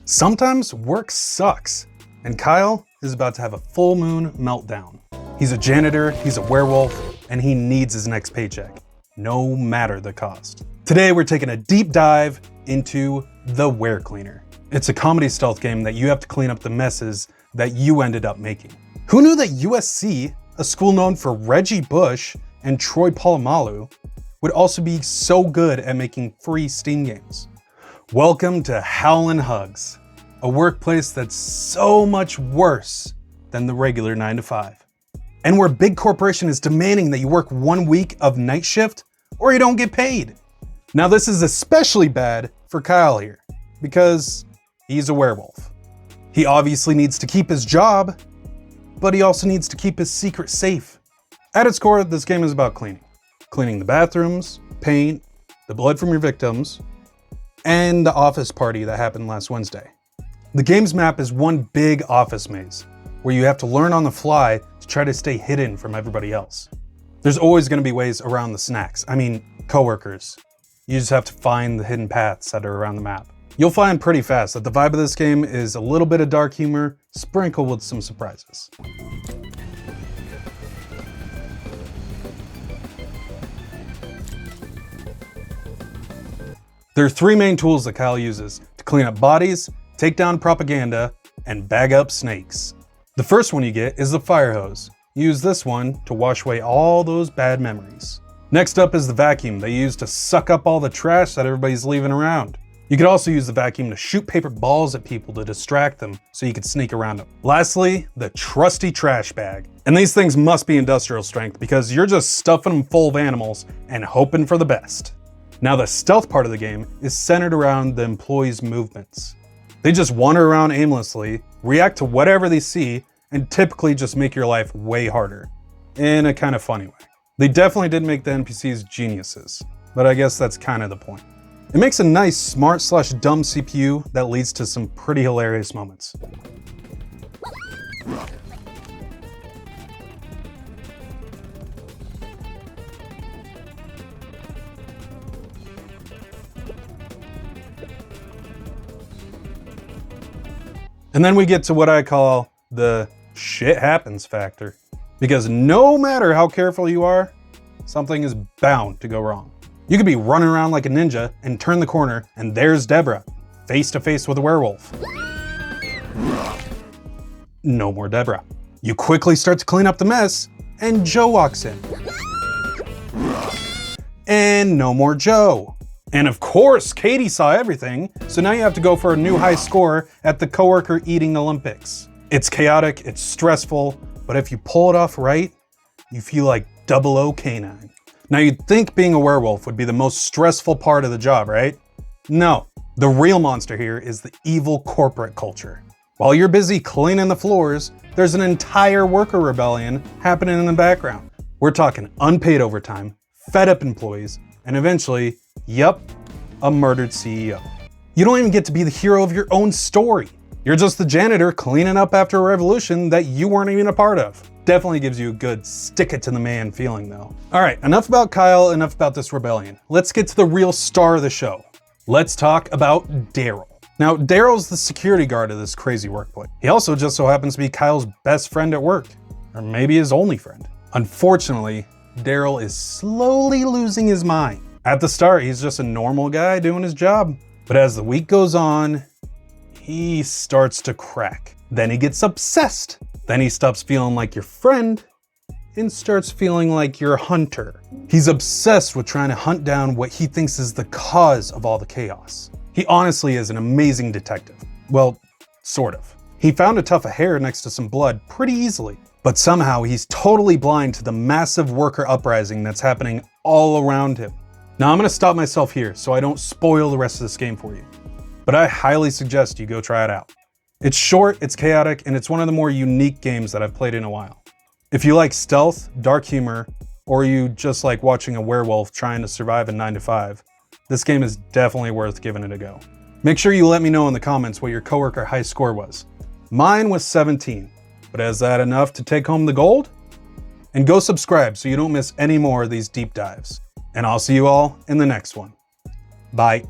Sometimes work sucks, and Kyle is about to have a full moon meltdown. He's a janitor, he's a werewolf, and he needs his next paycheck, no matter the cost. Today we're taking a deep dive into the WereCleaner. It's a comedy stealth game that you have to clean up the messes that you ended up making. Who knew that USC, a school known for Reggie Bush and Troy Polamalu, would also be so good at making free Steam games? Welcome to Howland Hugs, a workplace that's so much worse than the regular 9-to-5. And where big corporation is demanding that you work 1 week of night shift or you don't get paid. Now this is especially bad for Kyle here, because he's a werewolf. He obviously needs to keep his job, but he also needs to keep his secret safe. At its core, this game is about cleaning. Cleaning the bathrooms, paint, the blood from your victims, and the office party that happened last Wednesday. The game's map is one big office maze, where you have to learn on the fly to try to stay hidden from everybody else. There's always going to be ways around the snacks. I mean, coworkers. You just have to find the hidden paths that are around the map. You'll find pretty fast that the vibe of this game is a little bit of dark humor, sprinkled with some surprises. There are three main tools that Kyle uses to clean up bodies, take down propaganda, and bag up snakes. The first one you get is the fire hose. Use this one to wash away all those bad memories. Next up is the vacuum they use to suck up all the trash that everybody's leaving around. You could also use the vacuum to shoot paper balls at people to distract them so you could sneak around them. Lastly, the trusty trash bag. And these things must be industrial strength because you're just stuffing them full of animals and hoping for the best. Now the stealth part of the game is centered around the employees' movements. They just wander around aimlessly, react to whatever they see, and typically just make your life way harder, in a kind of funny way. They definitely did make the NPCs geniuses, but I guess that's kind of the point. It makes a nice smart/dumb CPU that leads to some pretty hilarious moments. And then we get to what I call the shit happens factor. Because no matter how careful you are, something is bound to go wrong. You could be running around like a ninja and turn the corner and there's Deborah, face to face with a werewolf. No more Deborah. You quickly start to clean up the mess and Joe walks in. And no more Joe. And of course, Katie saw everything, so now you have to go for a new high score at the coworker eating Olympics. It's chaotic, it's stressful, but if you pull it off right, you feel like 00 K9. Now you'd think being a werewolf would be the most stressful part of the job, right? No, the real monster here is the evil corporate culture. While you're busy cleaning the floors, there's an entire worker rebellion happening in the background. We're talking unpaid overtime, fed up employees, and eventually, yep, a murdered CEO. You don't even get to be the hero of your own story. You're just the janitor cleaning up after a revolution that you weren't even a part of. Definitely gives you a good stick it to the man feeling though. All right, enough about Kyle, enough about this rebellion. Let's get to the real star of the show. Let's talk about Daryl. Now, Daryl's the security guard of this crazy workplace. He also just so happens to be Kyle's best friend at work, or maybe his only friend. Unfortunately, Daryl is slowly losing his mind. At the start, he's just a normal guy doing his job. But as the week goes on, he starts to crack. Then he gets obsessed. Then he stops feeling like your friend and starts feeling like your hunter. He's obsessed with trying to hunt down what he thinks is the cause of all the chaos. He honestly is an amazing detective. Well, sort of. He found a tuft of hair next to some blood pretty easily. But somehow he's totally blind to the massive worker uprising that's happening all around him. Now I'm gonna stop myself here so I don't spoil the rest of this game for you. But I highly suggest you go try it out. It's short, it's chaotic, and it's one of the more unique games that I've played in a while. If you like stealth, dark humor, or you just like watching a werewolf trying to survive a 9-to-5, this game is definitely worth giving it a go. Make sure you let me know in the comments what your coworker high score was. Mine was 17, but is that enough to take home the gold? And go subscribe so you don't miss any more of these deep dives. And I'll see you all in the next one. Bye.